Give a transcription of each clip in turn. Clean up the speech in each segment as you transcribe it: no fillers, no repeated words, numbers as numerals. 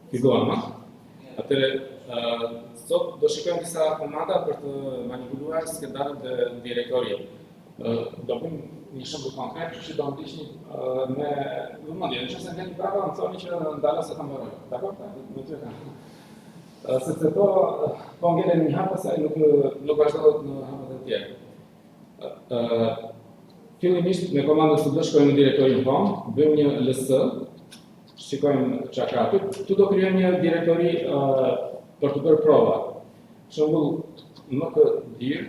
Filluam, atëre, sot do shikojmë disa komanda për të manipuluar skedarët e direktorit. Do bëjmë një shembull konkret, që do ndiqni me vëmendje. Nëse vjen prapa, më thoni që ndalas e ta mbaroj. Dakor? Më thënë. Sepse po ngelen një hapë sa nuk vazhdohet në hapët e tjera. Fillimisht me komandën që do shkojmë në direktorin home, bëjmë një ls, shikojmë çka ka aty. Tu do krijojmë një direktori për të bërë prova. Për shembull, mkdir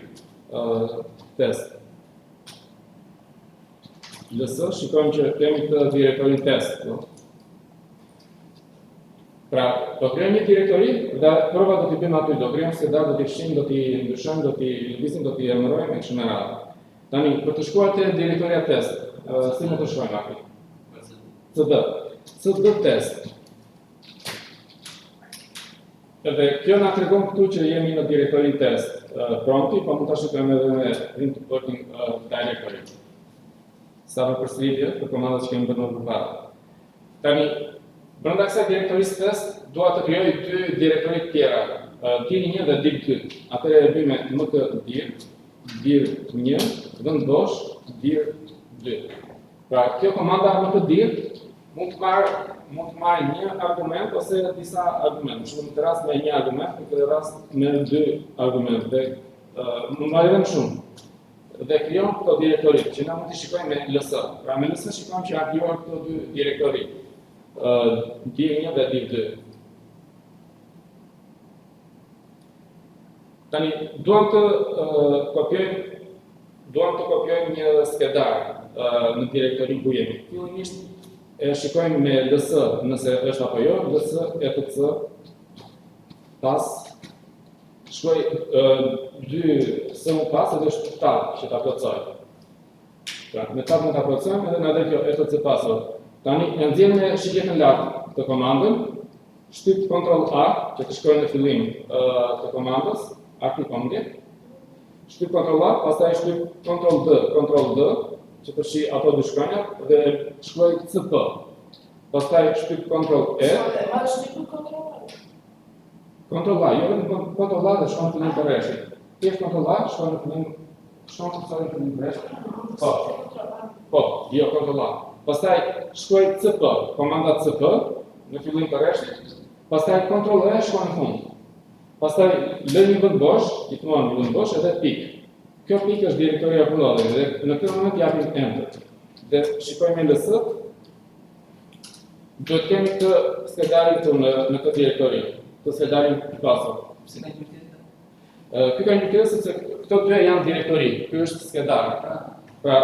test. Ls, shikojmë që kemi të direktorin test. Pra, do krijojmë një direktori dhe prova do t'i bëjmë aty, do krijojmë skedar, do t'i fshijmë, do t'i ndryshojmë, do t'i lëvizim, do t'i emërojmë e kështu me radhë. Tani, për të shkuar te direktoria test, si më të shkojmë aty? CD test. Edhe kjo na tregon këtu që jemi në direktorin test prompti, po mund ta shikojmë edhe me print working directory. Sa më përsëritje për komandat që kemi bërë më parë. Tani, brenda kësaj direktorisë test, dua të krijoj dy direktori të tjera, dir1 dhe dir2. Atëherë e bëjmë mkdir, dir1, vend bosh, dir2. Pra, kjo komanda mkdir mund të marrë një argument ose disa argumente. Në këtë rast me një argument, në këtë rast me dy argumente. Dhe më marrë edhe më shumë. Dhe krijon këto direktori që na mund t'i shikojmë me ls. Pra me ls shikojmë që janë krijuar këto dy direktori. dir1 dhe dir2. Tani, duam të kopjojmë një skedar në direktorin ku jemi. Fillimisht e shikojmë me ls nëse është apo jo, ls etc pas shkoj 2 së më pas edhe është tab që ta plotësoj. Pra, me tab në ta plotësojmë edhe na dhe kjo etc password. Tani, e nxjerr me shitjen e lartë të komandën, shtyp Ctrl A, që të shkojë në fillim të komandës, aktivomje, shtyp Ctrl A, pastaj shtyp Ctrl D, që përshi ato dy shkronjat, dhe shkruaj CP. Pastaj shtyp Ctrl E. Ctrl A, jo vetëm Ctrl A dhe shkon në fillim të rreshtit. Thjesht Ctrl A, shkon në fillim të rreshtit. Po, jo Ctrl A. Pastaj shkruaj CP, komanda CP në fillim të rreshtit. Pastaj Ctrl E shkon në fund. Pastaj lë një vend bosh, i thon një vend bosh edhe pik. Kjo pik është direktoria uploading dhe në këtë moment japim enter. Dhe shikojmë ls. Do të kemi këtë skedarin këtu në këtë direktori, këtë skedarin password. Pse ka një tjetër? Ky ka një tjetër sepse këto dy janë direktori. Ky është skedar. Pra,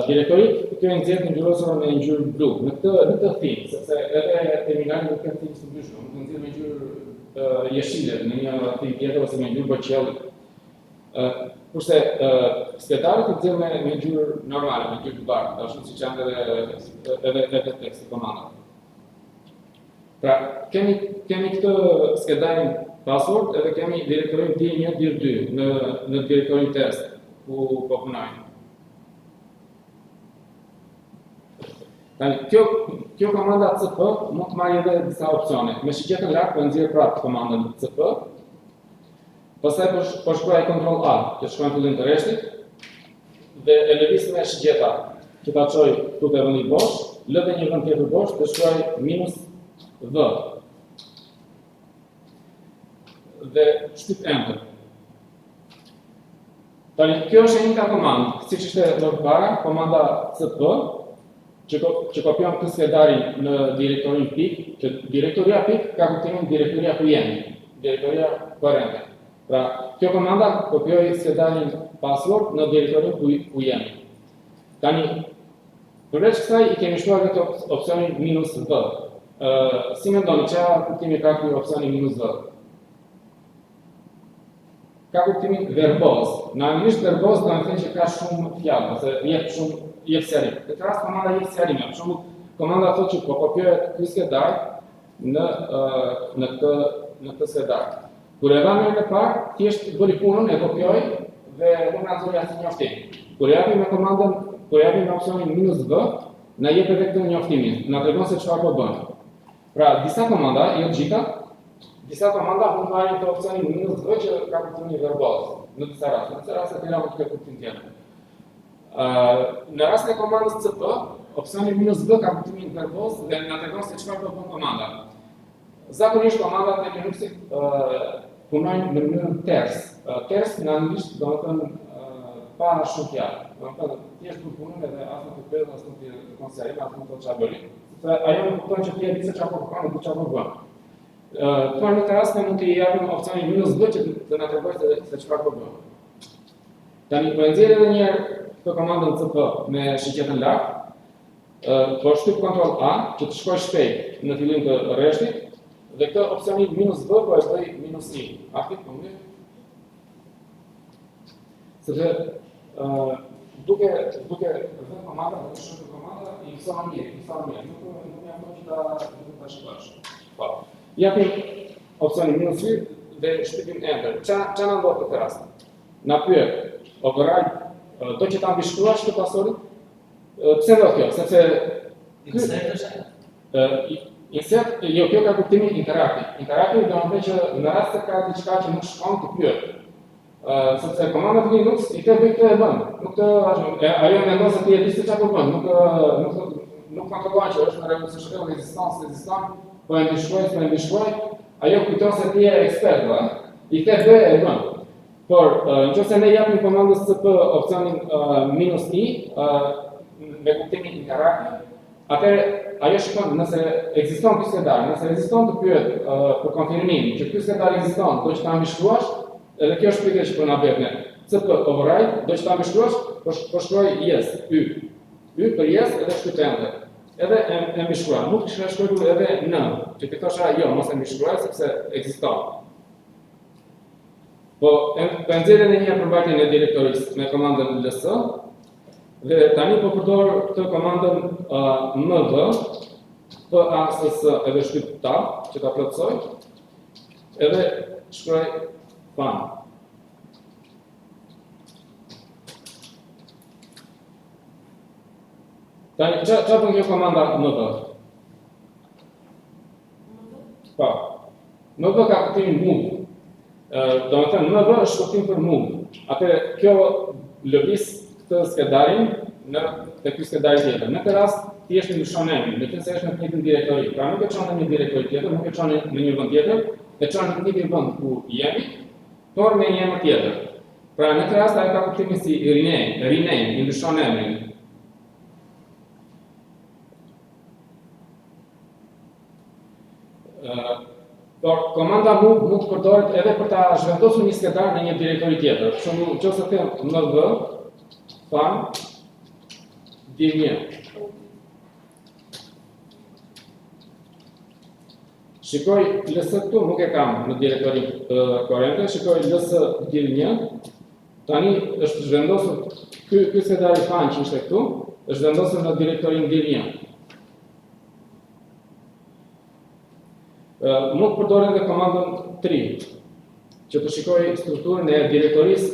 direktorit këtu janë nxjerrë ngjyrosur me ngjyrë blu. Në këtë thim, sepse edhe terminali nuk kanë thim të ndryshme, mund të nxjerrë me ngjyrë jeshile, në një thim tjetër ose me ngjyrë boqelli. Kurse skedarët i nxjerrë me ngjyrë normale, me ngjyrë të bardhë, ashtu siç janë edhe teksti komanda. Pra, kemi këtë skedarin password edhe kemi direktorin dir1, dir2 në direktorin test ku po punojmë. Kjo komanda CP mund të marrë edhe disa opsione. Me shikjetën lartë po nxjerr prapë komandën CP. Pastaj po shkruaj Ctrl A, që shkon në fillim të rreshtit, dhe e lëviz me shikjeta, që ta çoj këtu te vendi bosh, lë dhe një vend tjetër bosh dhe shkruaj -v. Dhe shtyp enter. Tani kjo është një komandë, siç ishte më parë, komanda CP, që kopjon këtë skedarin në direktorin pik, që direktoria pik ka kuptimin direktoria ku jemi, direktoria korrente. Pra, kjo komanda kopjoi skedarin password në direktorin ku jemi. Tani, përveç kësaj i kemi shtuar këtë opsionin -v. Si mendoni, çfarë kuptimi ka ky opsioni -v? Ka kuptimin verboz. Në anglisht verboz do të thënë që ka shumë fjalë, ose jep sqarim. Në këtë rast komanda jep sqarim. Për shembull, komanda thotë që po kopjohet ky skedar në këtë skedar. Kur e vëmë në parë, thjesht bëri punën, e kopjoj dhe nuk na nxori asnjë njoftim. Kur japim me komandën, kur japim me opsionin -v, na jep edhe këtë njoftimin, na tregon se çfarë po bën. Pra, disa komanda, jo të gjitha, disa komanda mund të marrin të opsionin -v që ka kuptimin verbal, në disa raste. Në disa raste tjera mund të ketë kuptim tjetër. Në rastin e komandës CP, opsioni -v ka kuptimin verbal dhe na tregon se çfarë do bën komanda. Zakonisht komandat në Linux punojnë në mënyrën ters. Ters në anglisht do të thënë pa shumë fjalë. Do të thënë thjesht punojnë edhe as nuk e bëj as nuk e konsideroj as nuk do të çfarë bëni. Ajo nuk kupton që ti e di se çfarë po bën, nuk çfarë po bën. Por në këtë rast ne mund t'i japim opsionin -v që të na tregojë se çfarë po bën. Tani po nxjerr edhe një herë këtë komandën CP me shiqetën lart. Po shtyp Ctrl A që të shkoj shpejt në fillim të rreshtit dhe këtë opsionin -v po e bëj -i. Aktiv po më. Sepse duke vënë komanda, do të shkruaj komanda i kësaj mirë, nuk jam që ta shkruash. Po. Japim opsionin -i dhe shtypim enter. Ç'a na ndodh këtë rast? Na pyet override do që ta mbishkruash këtë pasordë? Pse ndodh kjo? Sepse insert, jo, kjo ka kuptimin interaktiv. Interaktiv do të thotë që në rast se ka diçka që nuk shkon të pyet. Sepse komanda të Linux i të bëj këtë e bën. Nuk të ajo mendon se ti e di se çfarë po bën. Nuk kontrollon që është në reziston, po e mbishkruaj, ajo kujton se ti je ekspert, i të bëj e bën. Por nëse ne japim komandës CP opsionin -i me kuptimin interaktiv, atëherë ajo shikon nëse ekziston ky skedar, nëse ekziston të pyet për konfirmimin që ky skedar ekziston, do që ta mbishkruash, edhe kjo është pyetja që po na bëhet ne. CP override, do që ta mbishkruash, po shkruaj yes, y për yes edhe shtyp enter. Edhe e mbishkruan. Mund të kisha shkruar edhe n, që ti thosha jo, mos e mbishkruaj sepse ekziston. Po nxjerrë edhe një përmbajtjen e direktorisë me komandën ls dhe tani po përdor këtë komandën mv PASS edhe shtyp tab që ta plotësoj edhe shkruaj fan. Tani çfarë bën kjo komanda mv? Po. Mv ka kuptimin move. Do të thënë mv është kuptim për move. Atëherë kjo lëviz këtë skedarin në ky skedar tjetër. Në këtë rast thjesht ndryshon emrin, në qenë se është në të njëjtën direktori. Pra nuk e çon në një direktori tjetër, nuk e çon në një vend tjetër, e çon në një vend ku jemi, por me një emër tjetër. Pra në këtë rast ajo ka kuptimin si rename, i ndryshon emrin. Por komanda move mund të përdoret edhe për ta zhvendosur një skedar në një direktori tjetër. Për shembull, nëse them mv fan dir1. Shikoj ls këtu nuk e kam në direktorin korrente, shikoj ls dir1. Tani është zhvendosur ky skedar i fan që ishte këtu, është zhvendosur në direktorin dir1. Mund të përdor edhe komandën 3, që të shikoj strukturën e direktorisë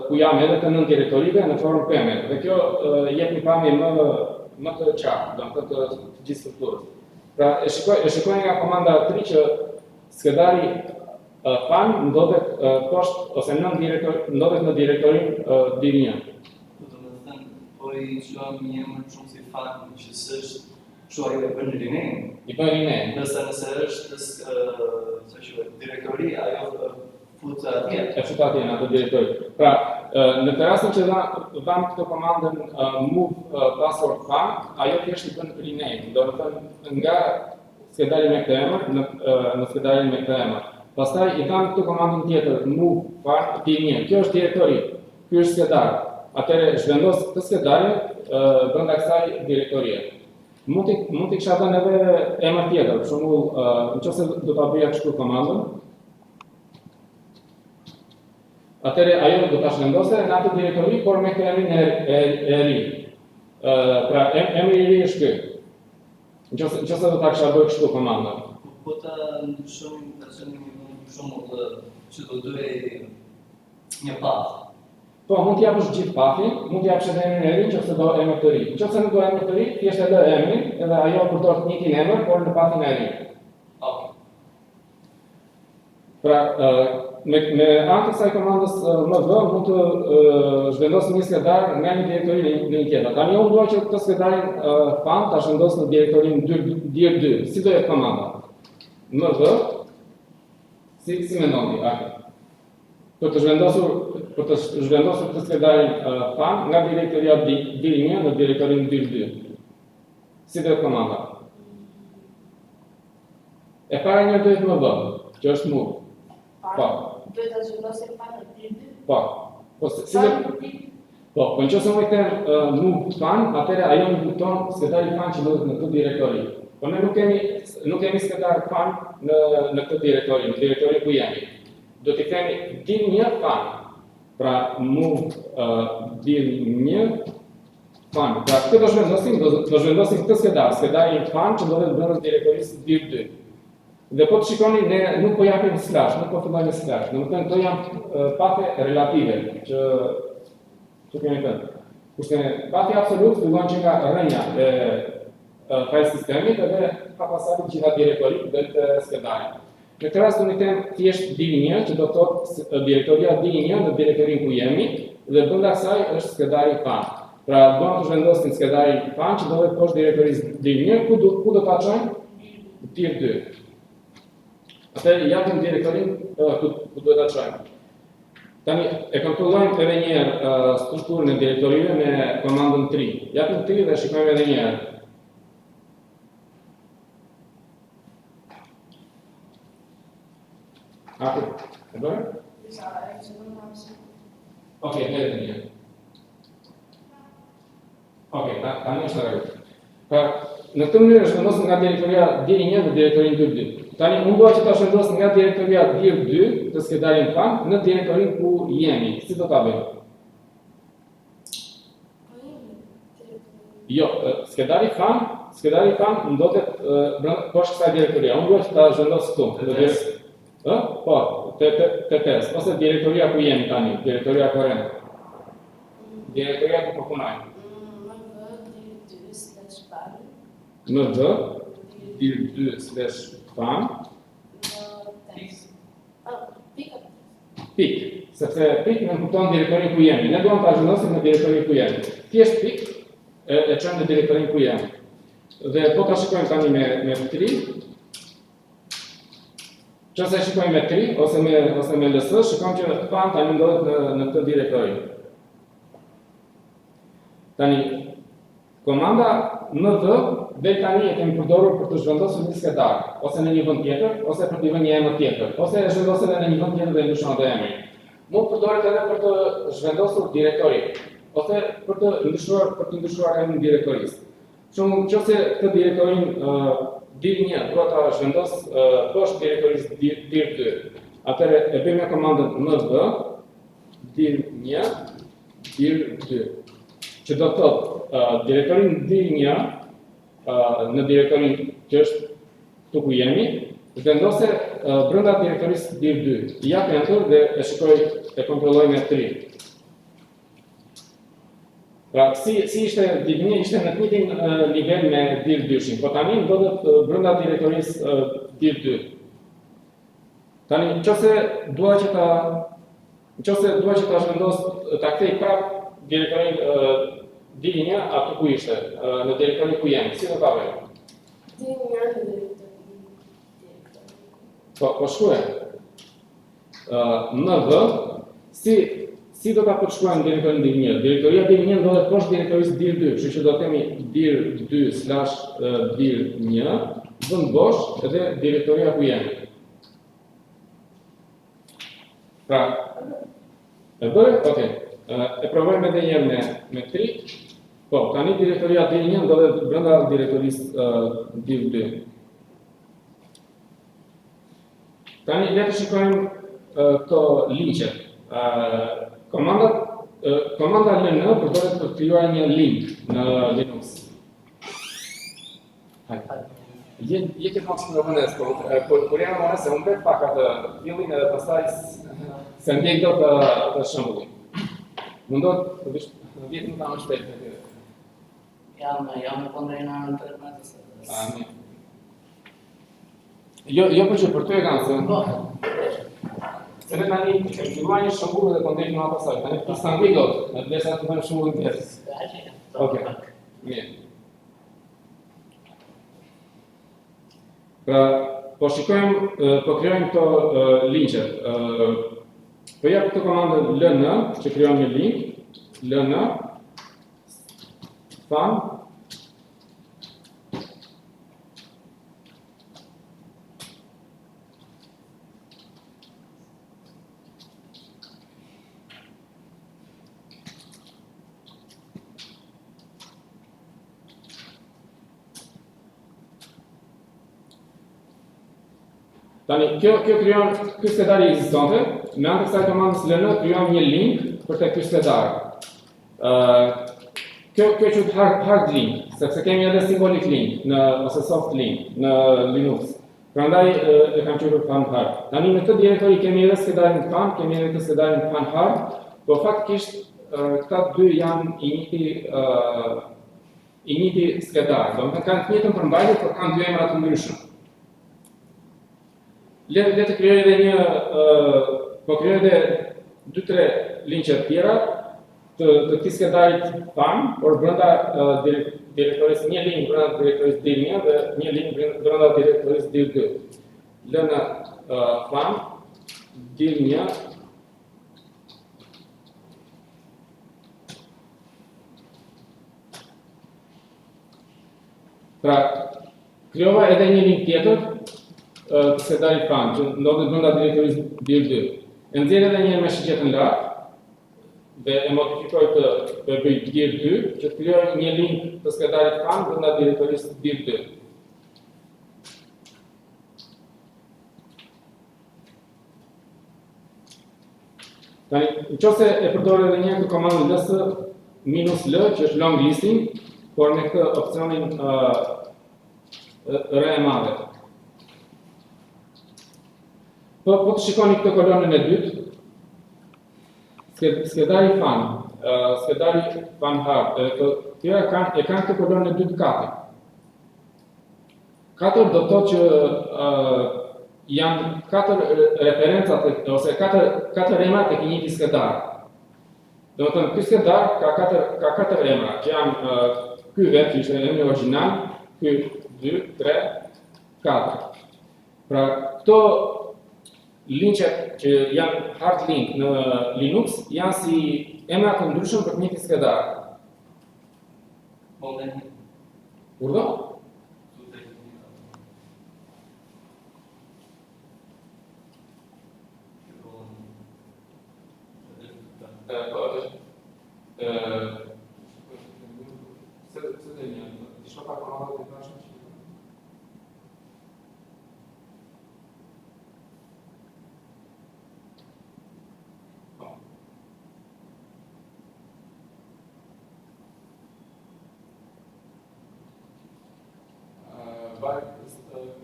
ku jam edhe të nën direktorive në formë peme. Dhe kjo jep një pamje më të qartë, do të thotë të gjithë strukturës. Pra e shikoj nga komanda 3 që skedari fan ndodhet poshtë ose nën direktor, ndodhet në direktorin dir1. Do të thënë, po i quajmë një emër shumë si fan që s'është Kështu ajo e bën rename. I bën rename. Nëse është direktori, ajo fut atje. E fut atje në atë direktori. Pra, në të rastin që dam këtë komandën move password fan, ajo thjesht i bën rename. Do të thënë nga skedari me këtë emër në skedarin me këtë emër. Pastaj i dam këtë komandën tjetër move fan dir1. Kjo është direktori. Ky është skedar. Atëherë zhvendos këtë skedarin brenda kësaj direktorie. Mund t'i kisha dhënë edhe emër tjetër, për shembull, nëse do ta bëja kështu komandën. Atëherë ajo do ta zhvendosë në atë direktori, por me emrin e ri. Pra emri i ri është ky. Nëse do ta kisha bërë kështu komandën. Po ta ndryshojmë personin për shembull që do duhej një path. Po, mund t'japësh gjithë pathin, mund t'japësh edhe emrin e ri nëse do emër të ri. Nëse nuk do emër të ri, thjesht e lë emrin, edhe ajo përdor të njëjtin emër, por në pathin e ri. Pra, me anë të kësaj komandës MV mund të zhvendos një skedar nga një direktori në një tjetër. Tani unë dua që këtë skedarin fan ta zhvendos në direktorin dir 2. Si do jetë komanda? MV, si mendoni, Aki? Për të zhvendosur këtë skedarin fan nga direktoria dir 1 në direktorin dir 2. Si do jetë komanda? E para një do jetë MV, që është move. Po. Duhet ta zhvendosim fan në dir 2. Po. Po në qëse më i them move fan, atëre ajo një buton skedari fan që ndodhet në këtë direktori. Po ne nuk kemi skedar fan në këtë direktori, në direktori ku jemi. Do t'i kemi dir 1 fan. Pra move dir 1 fan. Pra këtë do zhvendosim këtë skedari fan që ndodhet brenda direktorisë dir 2. Dhe po të shikoni, ne nuk po japim slash, nuk po fillojmë slash. Domethënë këto janë pathë relative që kemi thënë. Kurse pathi absolut fillon që nga rrënja e file sistemit edhe ka pasur gjitha direktorit dhe të skedarit. Në këtë rast unë them thjesht dir 1 që do të thotë direktoria dir 1 në direktorin ku jemi dhe brenda asaj është skedari fan. Pra do të zhvendosim skedarin fan që do të poshtë direktorisë dir 1 ku do ta çojmë dir 2. Atëherë japim direktorin ku duhet ta çojmë. Tani e kontrollojmë edhe një herë strukturën e direktorive me komandën 3. Japim 3 dhe shikojmë edhe një herë. Apo, e bëjmë? Okej, edhe një herë. Okej, tani është rregullt. Pra, në këtë mënyrë është vendosim nga direktoria dir 1 në direktorin dir 2. Tani unë dua që ta shëndos nga direktoria dir 2 të skedarin fan në direktorin ku jemi. Si do ta bëjmë? Jo, skedari fan ndodhet poshtë kësaj direktoria. Unë dua që ta zhvendos këtu. Po, te test. Ose direktoria ku jemi tani, direktoria korrente. Direktoria ku punojmë. MV dir 2/fan pik, sepse pik në kupton direktorin ku jemi. Ne duam ta zhvendosim në direktorin ku jemi. Thjesht pik e çojmë në direktorin ku jemi. Dhe po ta shikojmë tani me 3. Nëse shikojmë me 3 ose me LS, shikojmë që fan tani ndodhet në këtë direktori. Tani komanda MV dhe tani e kemi përdorur për të zhvendosur një skedar, ose në një vend tjetër, ose për të vënë një emër tjetër, ose e zhvendosen edhe në një vend tjetër dhe ndryshon atë emrin. Mund përdoret edhe për të zhvendosur direktori, ose për të ndryshuar emrin direktorisë. Nëse këtë direktorin dir 1 dua ta zhvendos poshtë direktorisë dir 2. Atëherë e bëjmë me komandën MV dir 1 dir 2. Që do të thotë direktorin dir 1 në direktorin që është këtu ku jemi, zhvendose brenda direktorisë dir 2. I jap enter dhe e shikoj e kontrolloj me 3. Pra, si ishte dir 1 ishte në të njëjtin nivel me dir 2-shin, po tani ndodhet brenda direktorisë dir 2. Tani nëse dua që ta zhvendos ta kthej prapë direktorin dir 1 aty ku ishte, në direktorin ku jemi, si do ta bëjmë? Dir 1 në direktorin. Po shkruaj. MV, si do ta përshkruajmë direktorin dir 1? Direktoria dir 1 ndodhet poshtë direktorisë dir 2, kështu që do të kemi dir 2/dir 1, vend bosh edhe direktoria ku jemi. Pra, e bëre? Okej. E provojmë edhe një herë me 3. Po, tani direktoria dir 1 ndodhet brenda direktorisë dir 2. Tani le të shikojmë këto linkje. Komanda LN përdoret për të krijuar një link në Linux. Je ke mos në vënes, por jam më se unë pak atë fillin edhe pastaj se ndjek dot atë shembullin. Mundot të vish në 10 minuta më shpejt me ty. Jam në kondrejna në 3 metës. Amin. Jo, për që për ty e kanë se... Se ne tani kemi filluar një shembull dhe po ndejmë më pasaj. Tani ti s'kan di dot, në desa të bëjmë shembullin tjetër. Okej. Mirë. Pra, po shikojmë, po krijojmë këto linkjet. Po jap këtë komandën ln që krijon një link, ln fan Tani, kjo krijon ky skedari ekzistante, me anë të kësaj komandës ln krijon një link për tek ky skedar. Kjo quhet hard link, sepse kemi edhe symbolic link ose soft link në Linux. Prandaj e kam quajtur fan hard. Tani në këtë direktori kemi edhe skedarin fan, kemi edhe këtë skedarin fan hard, por faktikisht këta dy janë i njëjti skedar. Domethënë kanë të njëjtën përmbajtje, por kanë dy emra të ndryshëm. Le të krijoj edhe po krijoj edhe 2-3 linkje të tjera të këtij skedarit fan, por brenda direktorisë një link brenda direktorisë dir1 dhe një link brenda direktorisë dir2. Lën fan dir1 Pra, krijova edhe një link tjetër të skedarit fan, që ndodhet brenda direktorisë dir2. E nxjerr edhe një me shigjetën lart dhe e modifikoj të bëj dir2, që të krijoj një link të skedarit fan brenda direktorisë dir2. Tani, nëse e përdor edhe një herë komandën ls -l, që është long listing, por me këtë opsionin r e madhe. Po të shikoni këtë kolonën e dytë, skedari fan hard, e kanë këtë kolonën e dytë 4. 4 do të thotë që janë 4 referenca ose 4 emra tek një njëjti skedar. Domethënë ky skedar ka 4 emra, që janë ky vet, që është emri origjinal, ky 2, 3, 4. Pra këto linkjet që janë hard link në Linux janë si emra të ndryshëm për të njëjtin skedar. Urdhë?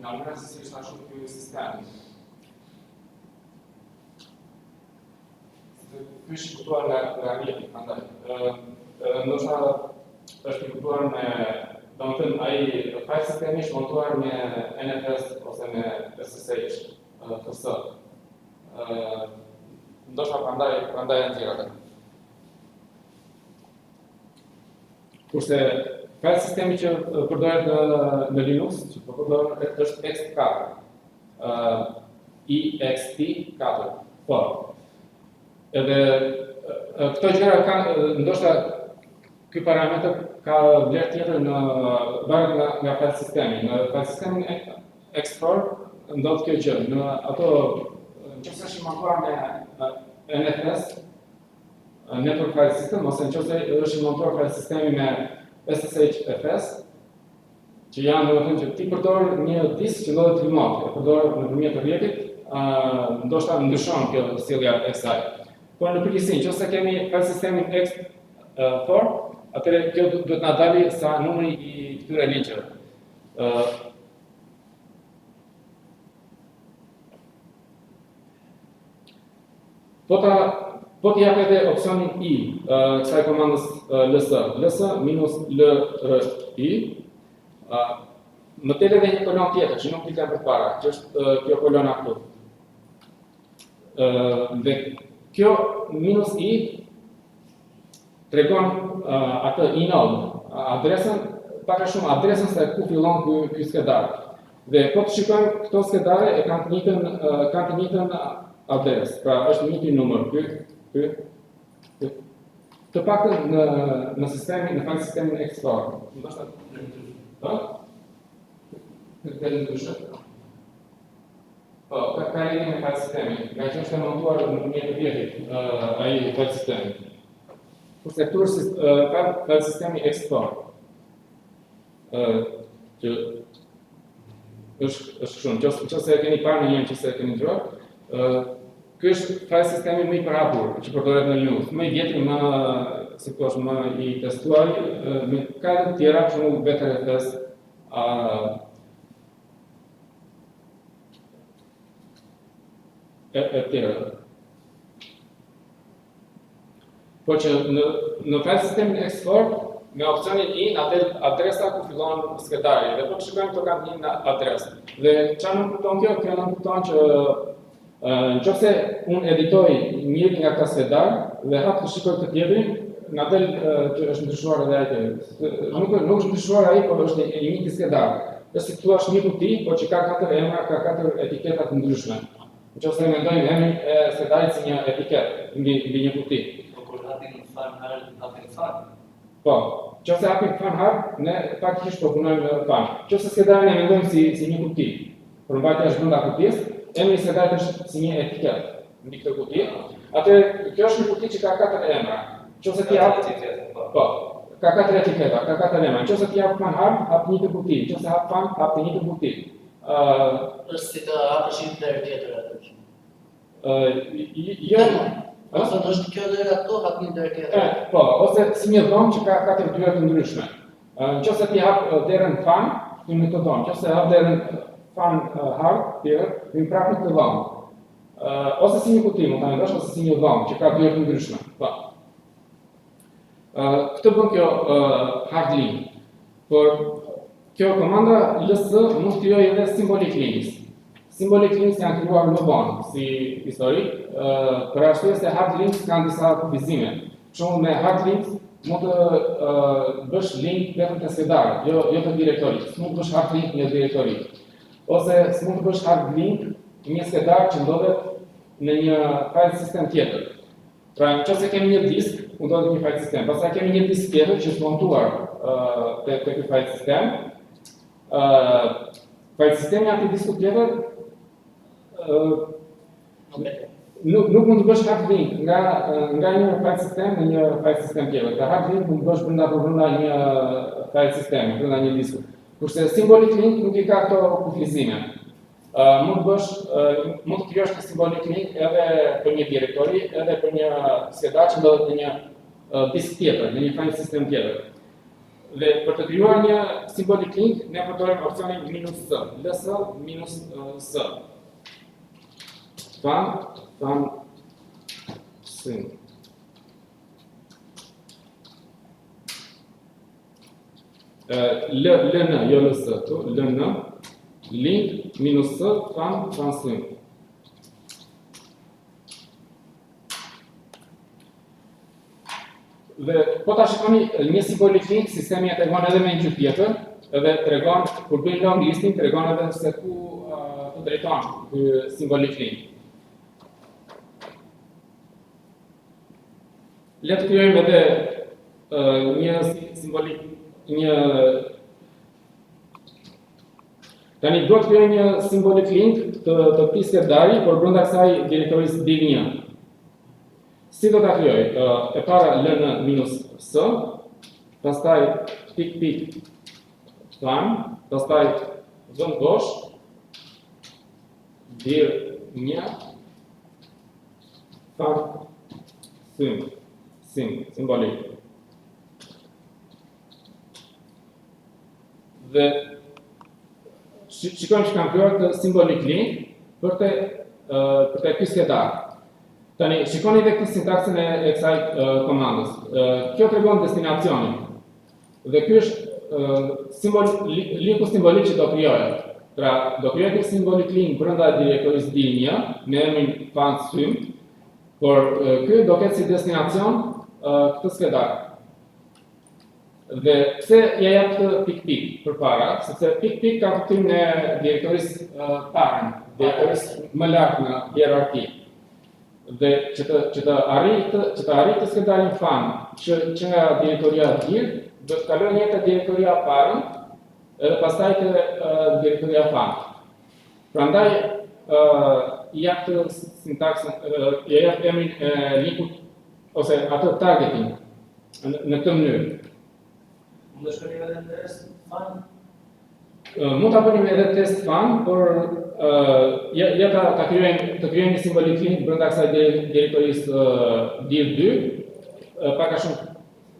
Në almira se si është ashtu ky sistem. Ky është kuptuar nga rrjeti, prandaj. Ndoshta është kuptuar me, domethënë ai file sistemi është montuar me NFS ose me SSH FS. Ndoshta prandaj e nxjerr atë. Kurse file sistemi që përdoret në Linux, që përdoret është ext4. ext4. Po. Edhe këto gjëra kanë, ndoshta ky parametër ka vlerë tjetër në varet nga file sistemi. Në file sistemin ext4 ndodh kjo gjë. Në ato nëse është montuar me NFS, Network File System, ose nëse është montuar file sistemi me SSH FS, që janë domethënë që ti përdor një disk që ndodhet remote, e përdor nëpërmjet rrjetit, ndoshta ndryshon kjo sjellja e saj. Por në përgjithësi, nëse kemi file sistemin ext4, atëherë kjo duhet na dalë sa numri i këtyre linqeve. Po t'i jap edhe opsionin i kësaj komandës ls -lri. Më tel edhe një kolon tjetër që nuk t'i kam përpara, që është kjo kolona këtu. Dhe kjo minus i tregon atë inode, adresën, pak a shumë adresën se ku fillon ky skedar. Dhe po të shikojmë këto skedare e kanë të njëjtën adresë, pra është njëjti numër ky. Të paktën në sistemin eksport. Ndoshta Këtë ndryshme? Po, ka lidhje me file sistemi, nga që është montuar në mjetë të vjetit ai file sistemi. Kurse këtu është file sistemi export, që është shumë, nëse e keni parë në një që se e keni dëgjuar, ky është file sistemi më i përhapur që përdoret në Linux, më i vjetri, më i testuar, me ka të tjera që nuk VTRFS, e tjera. Po që në file sistemin export, me opcionin i në adresa ku fillon skedari, dhe po të shikojmë këto kanë një adresë. Dhe çfarë nuk kupton kjo? Kjo nuk kupton që nëse unë editoj njërin nga këta skedar dhe hap të shikoj këtë tjetrin, nga del që është ndryshuar edhe ai. Nuk është ndryshuar ai, por është i njëjti skedar. Është si thua një kuti, por që ka 4 emra, ka 4 etiketa të ndryshme. Nëse mendojmë emrin e skedarit si një etiketë mbi një kuti. Po kur hapim fan hard, hapim fan. Po, nëse hapim fan hard, ne faktikisht po punojmë fan. Nëse skedarin e mendojmë si një kuti, por mbajtja është brenda kutisë, emri i skedarit është si një etiketë mbi këtë kuti. Atë kjo është një kuti që ka 4 emra. Nëse ti hap po, ka 4 etiketa, ka 4 emra. Nëse ti hap fan hard, hap një të kuti. Nëse hap fan, hap të një të kuti. është si të hapësh një derë tjetër atë. Jo. Ose është kjo derë ato, hap një derë tjetër. Po, ose si një dhomë që ka 4 dyert të ndryshme. Nëse ti hap derën fan, ti në këtë dhomë. Nëse hap derën fan hard, tjetër, ti prapë në këtë dhomë. Ose si një kuti, më ta mendosh, ose si një dhomë që ka dyert të ndryshme. Po. Këtë bën kjo hard link. Por kjo komanda ls mund të jojë edhe symbolic links. Symbolic links janë krijuar më vonë si histori, për arsye se hard links kanë disa kufizime. Për shembull me hard links mund të bësh link vetëm te skedarit, jo te direktori. Mund të bësh hard link në direktori. Ose mund të bësh hard link në një skedar që ndodhet në një file system tjetër. Pra, nëse kemi një disk, ndodhet një file system. Pastaj kemi një disk tjetër që është montuar te ky file system. File sistemi aty disku tjetër nuk mund të bësh hard link nga një file system në një file system tjetër. Te hard link mund të bësh brenda një file systemi, brenda një disku. Kurse symbolic link nuk i ka këto kufizime. Mund të krijosh një symbolic link edhe për një direktori, edhe për një skedar që ndodhet në një disk tjetër, në një file system tjetër. Dhe për të krijuar një symbolic link, ne përdorim opsionin -s, ls -s. Fan sim. ln, jo ls, ln, link -s, fan sim. Dhe po ta shikoni një symbolic link, sistemi e tregon edhe me një gjë tjetër, edhe tregon kur bëjmë long listing, tregon edhe se ku të drejton ky symbolic link. Le të krijojmë edhe një simbolik, tani do të krijoj një symbolic link të këtij skedari, por brenda kësaj direktorisë div1. Si do ta krijoj? E para ln -s, pastaj pik fan, pastaj zon bosh, dir1, fan sim, simbolik. Dhe shikojmë që kam krijuar të symbolic link për te ky skedar. Tani, shikoni edhe këtë sintaksën e kësaj komandës. Kjo tregon destinacionin. Dhe ky është linku simbolik që do krijojë. Pra, do krijohet një simbolik link brenda direktorisë DIL1 me emrin fan sym, por ky do ketë si destinacion këtë skedar. Dhe pse ja jap këtë pik përpara, sepse pik ka kuptimin e direktorisë parë, direktorisë më lart në hierarki. Dhe që të arrijë të skedarin fan që nga direktoria DIL, do të kalojë një te direktoria parë, edhe pastaj te direktoria fan. Prandaj i jap të sintaksën, i jap emrin e linkut ose atë targeting në këtë mënyrë. Mund të shkruajmë edhe test fan? Mund ta bënim edhe test fan, por ja ta krijojmë një simbolik link brenda kësaj direktorisë DIL2, pak a shumë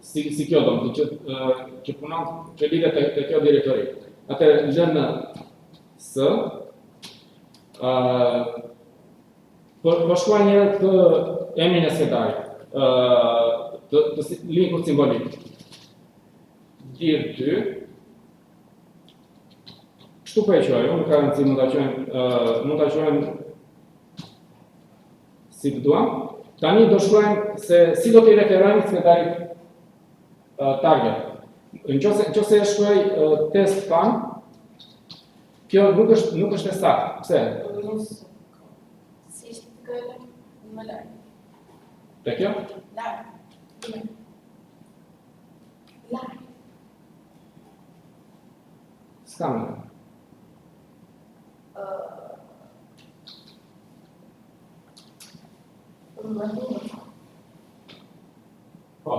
si kjo që punon, që lidhet te kjo direktori. Atëherë lëm në s po shkruaj një herë këtë emrin e skedarit, të linkut simbolik. DIL2. Kështu po e quaj, unë ka rëndësi mund ta quajmë si të duam. Tani do shkruajmë se si do t'i referojmë skedarit target. Nëse e shkruaj test fan, kjo nuk është e saktë. Pse? Si ishte të kërë më lartë. Te kjo? Lartë. Lartë. S'ka më. Po.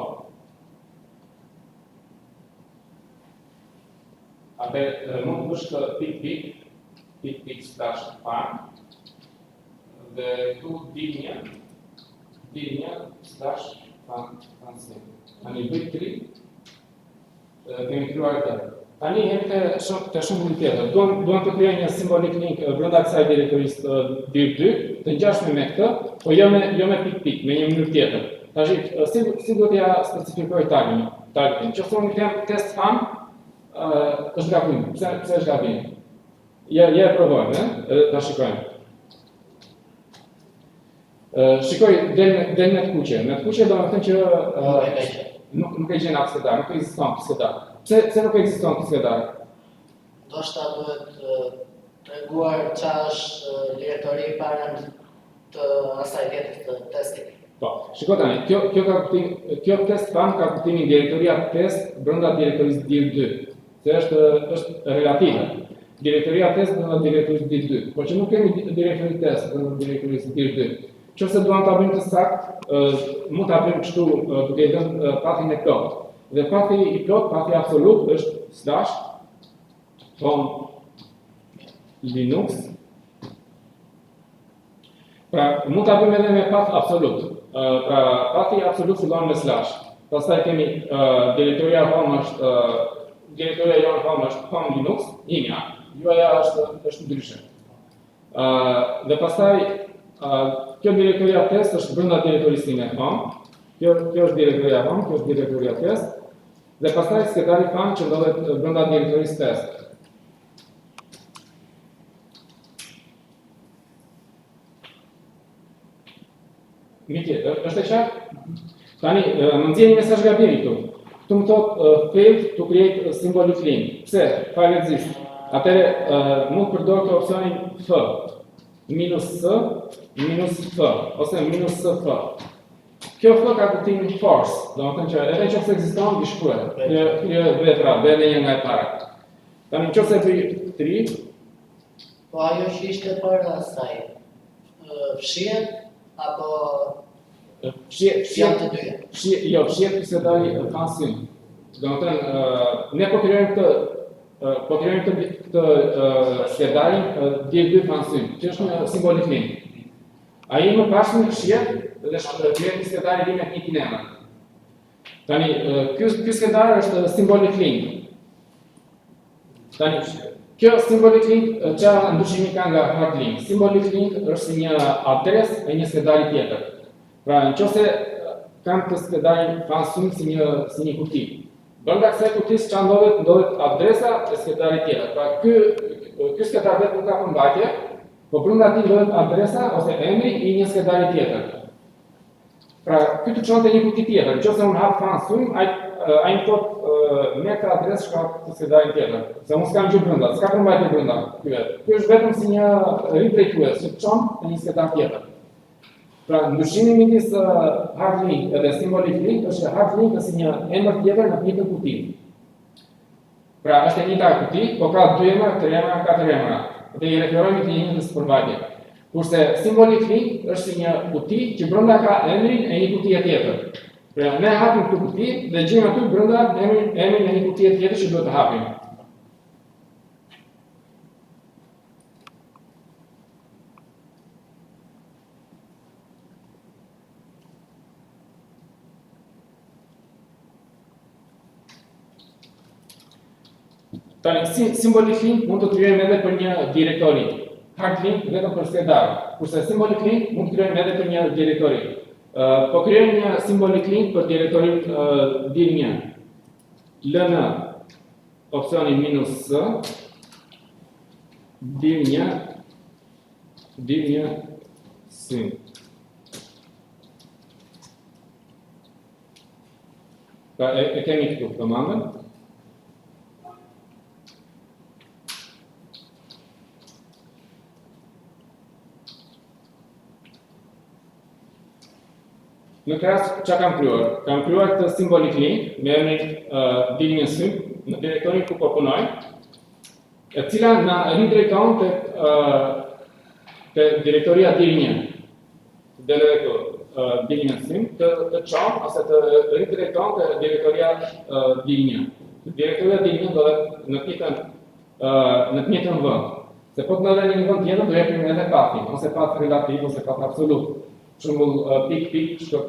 Atëherë mund të bësh pik slash fan dhe këtu DIL1 slash fan sim. Tani bëj 3, kemi krijuar këtë. Tani jemi te shembulli tjetër. Duam të krijojmë një simbolik link brenda kësaj direktorisë DIL2, të ngjashme me këtë, po jo me pik, me një mënyrë tjetër. Tash si do t'ja specifikoj targetin? Nëse unë them test fan, është gabim. Pse është gabim? Ja e provojmë, edhe ta shikojmë. Shikoj del me të kuqe. Me të kuqe do të thënë që nuk e gjen atë skedar, nuk ekziston këtë skedar. Pse nuk ekziston këtë skedar? Do shta duhet treguar qa është direktori para të asaj tjetër të testit. Po, shiko tani, kjo test fan ka kuptimin direktoria test brenda direktorisë DIL2. Se është relative. Direktoria test brenda direktorisë DIL2. Por që nuk kemi direktori test brenda direktorisë DIL2. Nëse duam ta bëjmë të saktë, mund ta bëjmë kështu duke dhënë pathin e plot. Dhe pathi i plot, pathi absolut është /home Linux. Pra, mund ta bëjmë edhe me path absolut. Pra, pathi absolut fillon me slash. Pastaj kemi direktoria home është home Linux, imja, juaja është ndryshe. Dhe pastaj kjo direktoria test është brenda direktorisë ime home. Kjo është direktoria home, kjo është direktoria test. Dhe pastaj skedari fan që ndodhet brenda direktorisë test. Miki, është e qartë? Tani, më nxjeni mesazh gabimi këtu. Këtu më thot failed to create a symbolic link. Pse? File exist. Atëherë mund të përdor këtë opsionin f. Minus s, minus f, ose minus sf. Kjo f ka kuptimin force, do të thënë që edhe nëse ekziston i shkruhet. Kjo vetë edhe një nga e para. Tani nëse bëj 3, Po ajo që ishte para asaj, fshihet apo janë të dyja? Fshihet pse dali fan sim. Do të thënë ne po krijojmë këtë skedarin DIL2 fan sim, që është një simbolik link. Ai më pashmi fshihet dhe krijohet një skedar i me një emër. Tani ky skedar është simbolik link. Tani kjo simbolik link çfarë ndryshimi ka nga hard link? Simbolik link është si një adresë e një skedari tjetër. Pra nëse kam të skedarin fan sim si një kuti. Brenda kësaj kutisë çfarë ndodhet adresa e skedarit tjetër. Pra ky skedar vetë nuk ka përmbajtje, po brenda atij llojet adresa ose emri I një skedari tjetër. Pra, ky të çonte një kuti tjetër. Nëse unë hap fan sum, ai më thot me këtë adresë shka të skedarin tjetër. Se unë s'kam gjë brenda, s'ka përmbajtje brenda ky vetë. Ky është vetëm si një ridrejtues, që çon në një skedar tjetër. Pra, ndryshimi midis hard link edhe symbolic link është që hard link është si një emër tjetër në të njëjtën kuti. Pra, është e njëjta kuti, po ka 2 emra, 3 emra, 4 emra. Dhe I referojmë të njëjtës përmbajtje. Kurse symbolic link është si një kuti që brenda ka emrin e një kutie tjetër. Pra, ne hapim këtë kuti dhe gjejmë aty brenda emrin e një kutie tjetër që duhet të hapim. Tani, symbolic link mund të krijojmë edhe për një direktori. Hard link vetëm për skedar. Kurse symbolic link mund të krijojmë edhe për një direktori. Po krijojmë një symbolic link për direktorin dir1. ln opsioni -s dir1 sym. Pra, e kemi këtu komandën. Në këtë rast, çfarë kam krijuar? Kam krijuar këtë symbolic link me emrin dir1 sym në direktorin ku po punoj, e cila na ridrejton te direktoria dir1. Dhe këtu dir1 sym të çon ose të ridrejton te direktoria dir1. Direktoria dir1 do të në të njëjtën vend. Se po të ndodhe në një vend tjetër, do jepim edhe pathin, ose path relativ ose path absolut. Për shembull, pik, shkot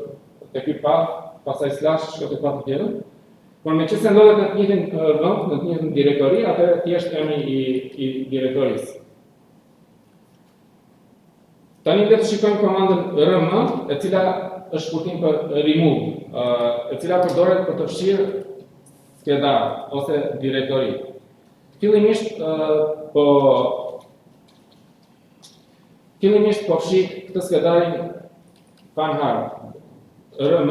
te ky path, pastaj slash, shkot te path tjetër. Por me që se ndodhet në të njëjtën vend, në të njëjtën direktori, atëherë thjesht emri I direktorisë. Tani le të shikojmë komandën rm, e cila është shkurtim për remove, e cila përdoret për të fshirë skedar ose direktori. Fillimisht po fshi këtë skedarin fanhard. rm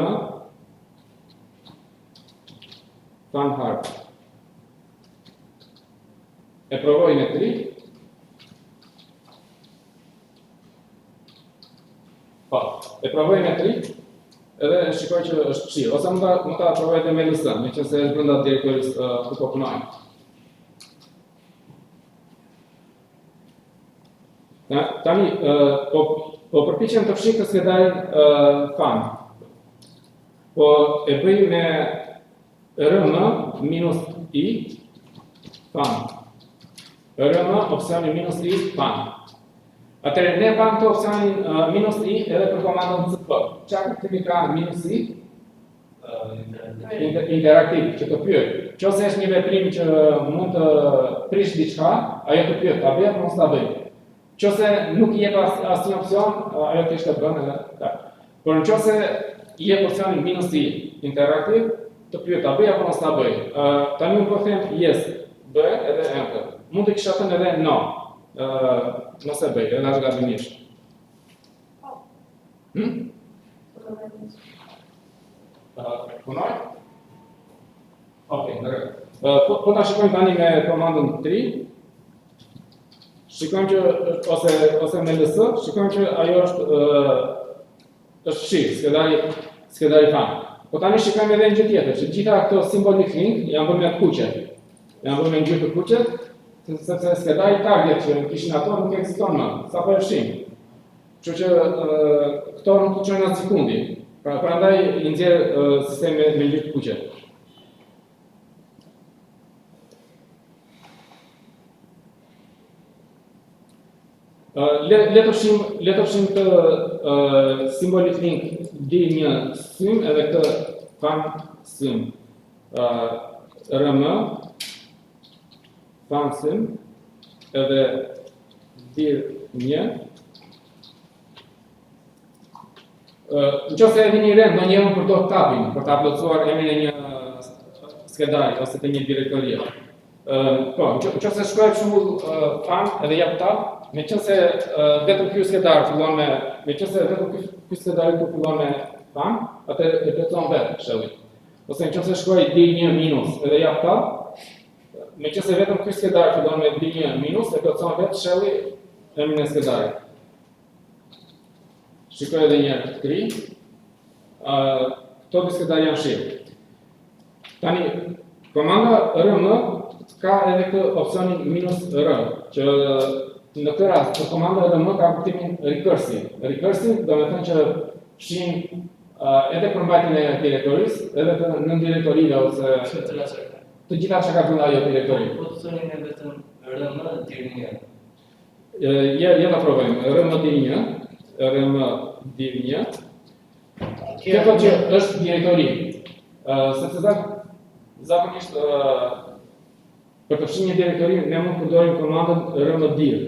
fanhard. E provoj me 3. Po, e provoj me 3, edhe shikoj që është fshirë. Ose mund ta provoj edhe me ls, meqense është brenda direktorisë ku po punojmë. Tani, po përpiqem të fshij këtë skedarin fan. Po e bëj me rm-i fan. rm opsioni -i fan. Atëherë ne kam këto opsionin -i edhe për komandën cp. Çfarë kemi ka -i? Interaktiv, që të pyet. Nëse është një veprim që mund të prish diçka, ajo të pyet, a bëj apo mos ta bëj? Nëse nuk I jep asnjë opsion, ajo thjesht e bën edhe tak. Por nëse I jep opsionin -i interaktiv, të pyet a bëj apo mos ta bëj. Tani unë po them yes, bëj edhe enter. Mund të kisha thënë edhe no. Nëse bëj, edhe është gabimisht. Punoj? Okej, ndërkohë. Po ta shikojmë tani me komandën 3. Shikojmë që ose me ls, shikojmë që ajo është fshirë, skedari fan. Po tani shikojmë edhe një gjë tjetër, që gjitha këto symbolic link janë bërë me kuqe. Janë bërë me ngjyrë të kuqe, sepse skedari target që kishin ato nuk ekziston më, sapo e fshim. Kështu që këto nuk të çojnë as sekundi. Prandaj I nxjerr sistemi me ngjyrë të kuqe. Le të fshim të symbolic link dir1 sym edhe këtë fan sym. rm fan sym edhe dir1. Nëse e vini re, ndonjëherë përdor tabin për ta plotësuar emrin e një skedari ose të një direktorie. Po, në qëse shkoj për shembull fan edhe jap tab, meqense vetëm ky skedar fillon me vetëm ky skedar këtu fillon me fan, atë e plotson vetë shelli. Ose nëse shkoj D1 minus edhe jap tab, meqense vetëm ky skedar fillon me D1 minus, e plotson vetë shelli emrin e skedarit. Shikoj edhe një herë të ri. Këto dy skedar janë shi. Tani komanda rm ka edhe këtë opsionin minus r, që në këtë rast për komanda rm ka kuptimin recursive. Recursive do të thënë që fshin edhe përmbajtjen e direktorisë, edhe të nën direktorive ose të gjitha çka ka brenda ajo direktori. Po të thoni ne vetëm rm deri një. Ja ta provojmë. Rm deri një, rm deri një. Kjo që është direktori. Sepse zakonisht për të fshirë një direktori ne mund të përdorim komandën rmdir.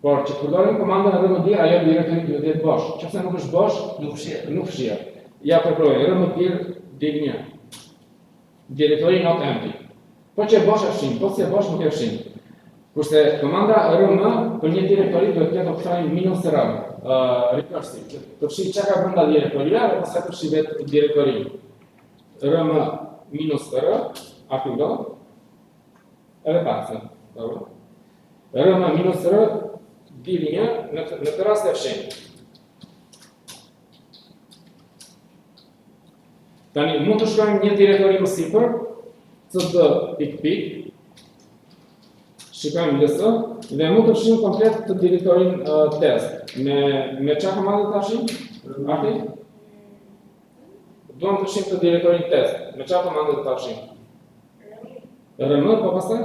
Por që përdorim komandën rmdir, ajo direktori duhet të jetë bosh. Nëse nuk është bosh, nuk fshihet. Ja përprovoj rmdir deri një. Direktori not empty. Po që bosh e fshin, po që bosh nuk e fshin. Kurse komanda rm për një direktori duhet të ketë opsionin minus r, recursive, që të fshi çka ka brenda direktoria dhe pastaj të fshi vetë direktorin. Rm minus r, aty edhe pasën. Rm minus r diri një, në këtë rast e fshin. Tani mund të shkojmë një direktori më sipër, cd pik, shikojmë ls, dhe mund të fshim komplet të direktorin test. Me çfarë komandë ta fshim? Arti? Duam të fshim të direktorin test. Me çfarë komandë ta fshim? rm, po pastaj?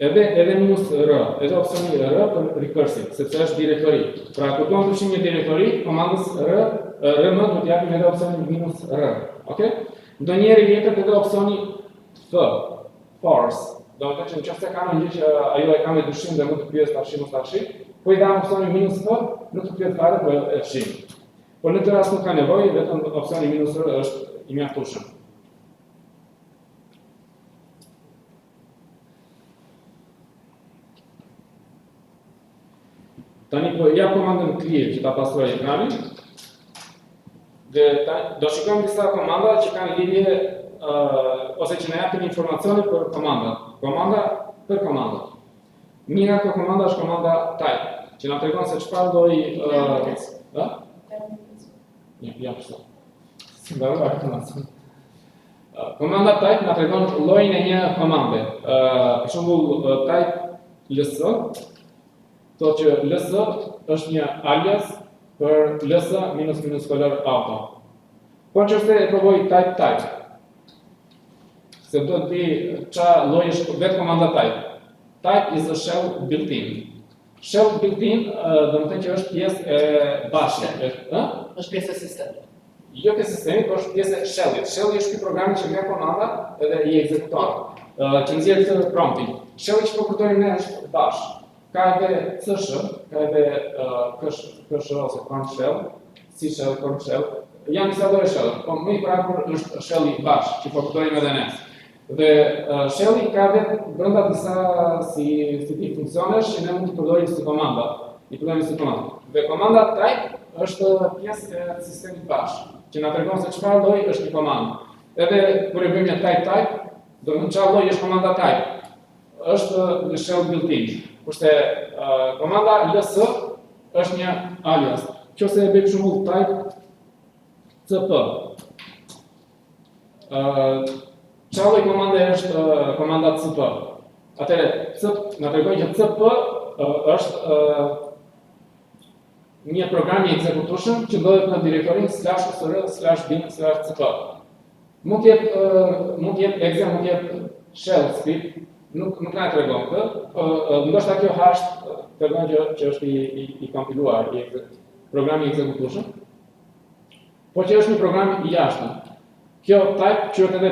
Edhe minus r, edhe opsioni r për recursive, sepse është direktori. Pra, kur duam të fshim një direktori, komandës rm do të japim edhe opsionin minus r. Okay? Ndonjëherë jepet edhe opsioni f, force. Do të thotë nëse ka një gjë që ajo e ka me dyshim dhe mund të pyes tash mos tash, po i dam opsionin minus f, nuk të pyet fare, po e fshim. Por në këtë rast nuk ka nevojë, vetëm opsioni minus r është i mjaftueshëm. Tani po ja komandën clear që ta pastroj ekranin. Dhe do shikojmë disa komanda që kanë lidhje ose që na japin informacione për komanda. Komanda për komanda. Një nga këto komanda është komanda type, që na tregon se çfarë lloji ja pse. Sigurisht informacion. Komanda type na tregon llojin e një komande. Për shembull type ls, thotë që ls është një alias për ls minus color auto. Po nëse e provoj type, se do të di çfarë lloji është vetë komanda type. Type is a shell built-in. Shell built-in do të thotë që është pjesë e bashkë, është pjesë e sistemit. Jo pjesë e sistemit, por është pjesë e shellit. Shelli është ky programi që merr komanda edhe i ekzekuton. Që nxjerr këtë promptin. Shelli që po përdorim ne është bash. Ka edhe CSH, ka edhe KSH ose corn shell, C shell, corn shell. Janë disa lloje shell, po më i prakur është shelli bash, që po përdorim edhe ne. Dhe shelli ka vetë brenda disa si tip funksionesh që ne mund të përdorim si komanda. Dhe komanda type është pjesë e sistemit bash, që na tregon se çfarë lloji është një komandë. Edhe kur e bëjmë një type, do të thonë çfarë lloji është komanda type. Është një shell built-in. Kurse komanda ls është një alias. Nëse e bëj për shembull type cp. Çfarë lloji komande është komanda cp? Atëherë cp na tregon që cp është një program i ekzekutueshëm që ndodhet në direktorin /usr/bin/cp. Mund të jetë exe, mund të jetë shell script, nuk na tregon këtë, ndoshta kjo hasht tregon që është i kompiluar, programi i ekzekutueshëm, por që është një program i jashtëm. Kjo type quhet edhe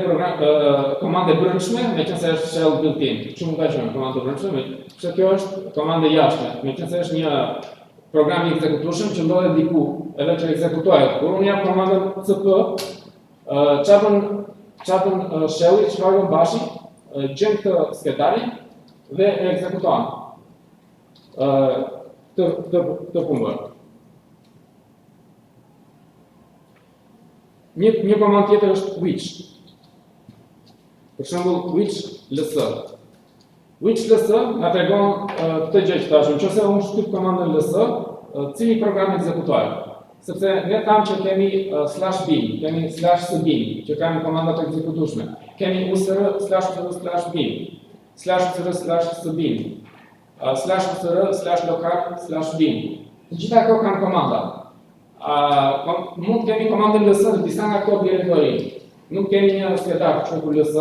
komandë e brendshme, meqense është shell built-in. Çu mund ta quajmë komandë e brendshme? Sepse kjo është komandë e jashtme, meqense është një program i ekzekutueshëm që ndodhet diku, edhe që ekzekutohet. Kur unë jap komandën cp, çfarë bën çatën shelli çfarë bashi, gjen këtë skedarin dhe e ekzekuton këtë punë. Një komandë tjetër është which. Për shembull which ls. Which ls na tregon këtë gjë që tashun, nëse unë shtyp komandën ls, cili program ekzekutohet. Sepse ne tham që kemi /bin, kemi /sbin, që kanë komandat ekzekutueshme. Kemi usr /bin, /usr/sbin, /usr/local /bin. Të gjitha këto kanë komanda. Mund kemi komandën ls në disa nga këto direktori. Nuk kemi një skedar që quhet ls,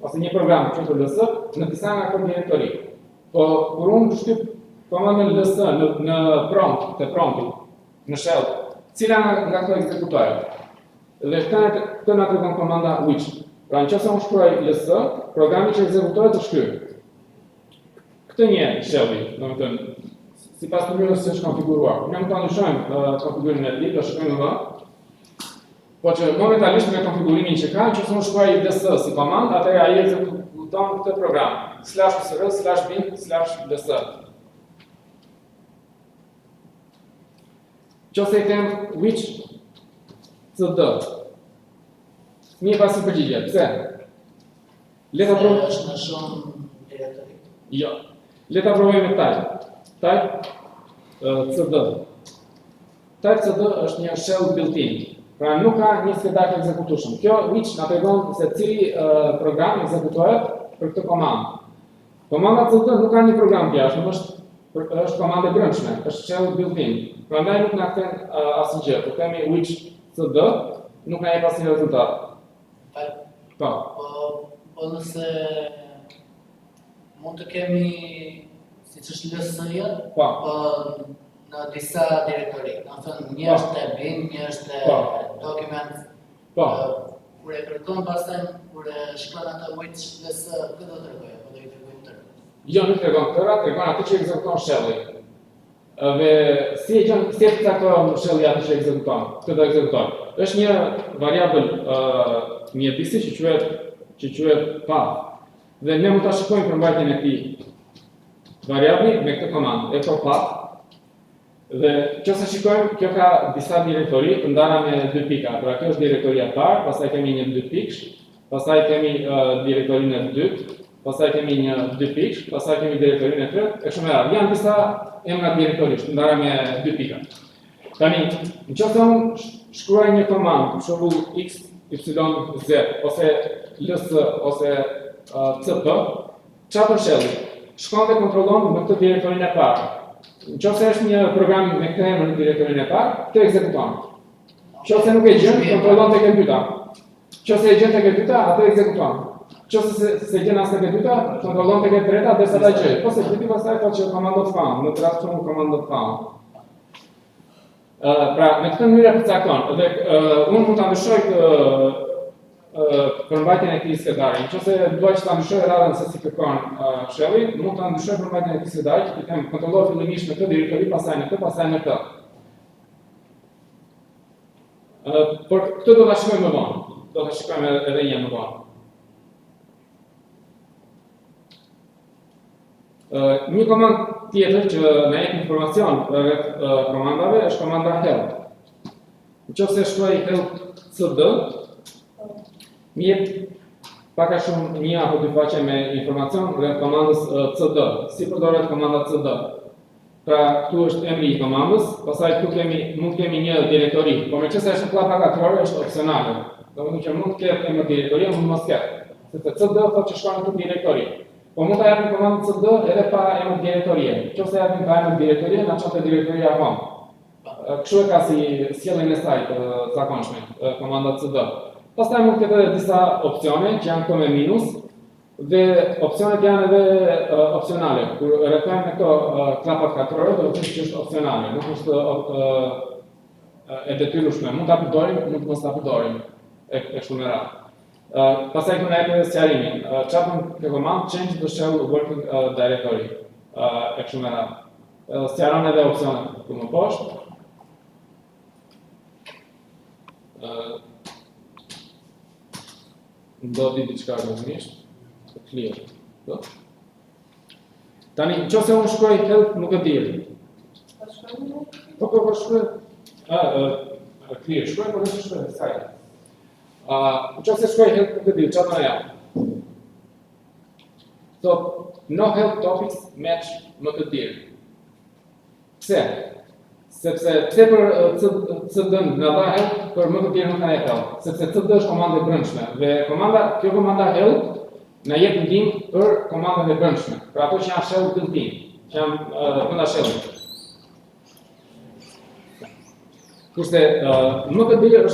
ose një program që quhet ls në disa nga këto direktori. Po kur unë shtyp komandën ls në prompt, te prompti, në shell, cila nga këto ekzekutohet. Dhe këtë na tregon komanda which. Pra nëse unë shkruaj ls, programi që ekzekutohet është ky. Këtë një shelli, domethënë sipas mënyrës se është konfiguruar. Ne mund ta ndryshojmë konfigurimin e tij, do shkojmë më. Po që momentalisht me konfigurimin që ka, nëse unë shkruaj ls si komandë, atëherë ai ekzekuton këtë program. /usr /bin /ls. Nëse i them which cd. Mirë pasi përgjigje. Pse? Le ta provojmë. Është në shumë direktori. Jo. Le ta provojmë me type cd. Type cd është një shell built-in. Pra nuk ka një skedar të ekzekutueshëm. Kjo which na tregon se cili program ekzekutohet për këtë komandë. Komanda cd nuk ka një program tjetër, është komandë e brendshme, është shell built-in. Prandaj nuk na kthen asgjë. Kur themi which cd, nuk na jep asnjë rezultat. Po. Po nëse mund të kemi siç është ls-ja, Po. Në disa direktori. Do të thënë një është e bin, një është document. Po. Kur e kërkon pastaj kur e shkruan atë which ls, këtë do të tregojë, po do i tregojmë tërë. Jo, nuk tregon tëra, tregon atë që ekzekuton shelli. Dhe si e cakton shelli atë që ekzekuton, këtë do ekzekuton. Është një variabël mjetësi që quhet path. Dhe ne mund ta shikojmë përmbajtjen e këtij variabli me këtë komandë, echo path. Dhe nëse shikojmë, kjo ka disa direktori të ndara me 2 pika. Pra kjo është direktoria e parë, pastaj kemi një 2 pikësh, pastaj kemi direktorinë e dytë, pastaj kemi një 2 pikësh, pastaj kemi direktorinë e tretë, e kështu me radhë. Janë disa emra direktorish të ndara me 2 pika. Tani, nëse unë shkruaj një komandë, për shembull x, y, z, ose ls, ose cp, çfarë bën shelli? Shkon dhe kontrollon në këtë direktorinë e parë. Nëse është një program me këtë emër në direktorinë e parë, këtë ekzekuton. Nëse nuk e gjen, kontrollon tek e dyta. Nëse e gjen tek e dyta, atë ekzekuton. Nëse se gjen as tek e dyta, kontrollon tek e treta derisa ta gjej. Po se ti pastaj thotë që command found, në rast se command found. Pra, me këtë mënyrë përcakton. Dhe unë mund ta ndryshoj përmbajtjen e këtij skedari. Nëse dua që ta ndryshoj radhën se si kërkon shelli, mund ta ndryshoj përmbajtjen e këtij skedari, që i them kontrolloj fillimisht në këtë direktori, pastaj në këtë, pastaj në këtë. Por këtë do ta shikojmë më vonë. Do ta shikojmë edhe një më vonë. Një komandë tjetër që na jep informacion rreth komandave është komanda help. Nëse shkruaj help cd, mi jep pak a shumë një apo dy faqe me informacion rreth komandës cd. Si përdoret komanda cd? Pra, këtu është emri i komandës, pastaj këtu mund kemi një direktori, por meqense është klapa katrore, është opsionale. Domethënë që mund të ketë emër direktori, mund mos ketë. Sepse cd thotë që shkon në këtë direktori. Po mund ta japim komandën cd edhe pa emër direktorie. Nëse japim pa emër direktorie, na çon te direktoria vonë. Kështu e ka si sjelljen e saj të zakonshme, komanda cd. Pastaj mund të ketë edhe disa opsione që janë këto me minus, dhe opsionet janë edhe opsionale. Kur rrethojmë me këto klapat katrore, do të thotë që është opsionale, nuk është e detyrueshme. Mund ta përdorim, mund mos ta përdorim. E kështu me radhë. Pastaj këtu na jep edhe sqarimin. Çfarë bën kjo komandë? Change the shell working directory. E kështu me radhë. Sqaron edhe opsionet këtu më poshtë. ndodhi diçka rrëzmisht, clear. Do? Tani, nëse unë shkruaj help nuk e di. Po shkojmë. Po shkruaj. Clear, shkruaj, por nëse shkruaj, saj. Nëse shkruaj help nuk e di, çfarë do jap? So, no help topics match më të tjerë. Pse? Sepse pse për cd na dha help, për më të tjerë nuk na jep help. Sepse cd është komandë e brendshme dhe kjo komanda help na jep ndihmë për komandat e brendshme. Për ato që janë shell built-in, që janë brenda shellit. Kurse më të tjerë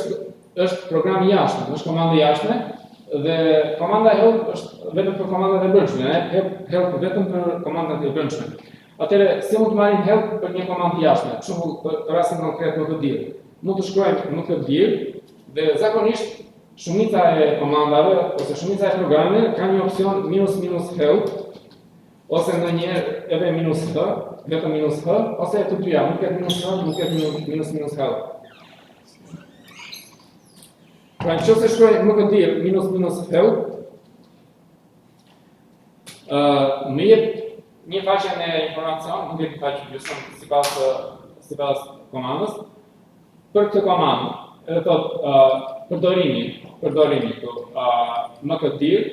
është program i jashtëm, është komandë e jashtme dhe komanda help është vetëm për komandat e brendshme, help vetëm për komandat e brendshme. Atëherë, si mund të marrim help për një komandë të jashtme, për shembull, për rastin konkret më të dirë. Mund të shkruajmë më të dirë dhe zakonisht shumica e komandave ose shumica e programeve ka një opsion -help ose ndonjëherë edhe -h, vetëm -h ose të dyja, nuk ketë -h, nuk ketë -help. Pra nëse shkruaj më të dirë -help, më jep një faqe me informacion, nuk e di faqe gjysmë sipas komandës, për këtë komandë, edhe thot përdorimi këtu, më të dirë,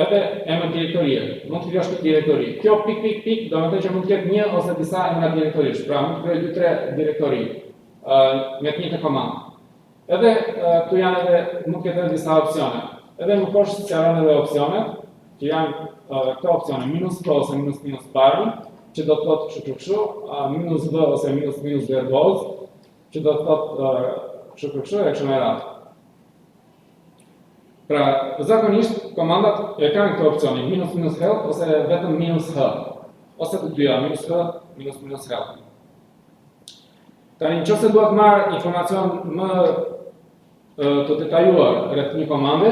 edhe emër direktorie, mund të krijosh një direktori. Kjo pik, do të thotë që mund të ketë një ose disa emra direktorish, pra mund të krijoj 2-3 direktori me të njëjtën komandë. Edhe këtu janë edhe mund të ketë disa opsione. Edhe më poshtë sqaron edhe opsionet, që janë këto opsione, -p ose -bar, që do të thotë kështu, -v ose -verbose, që do të thotë kështu e kështu me radhë. Pra, zakonisht komandat e kanë këto opsione, -help ose vetëm -h, ose të dyja, -h, -help. Tani, nëse dua të marr informacion më të detajuar rreth një komande,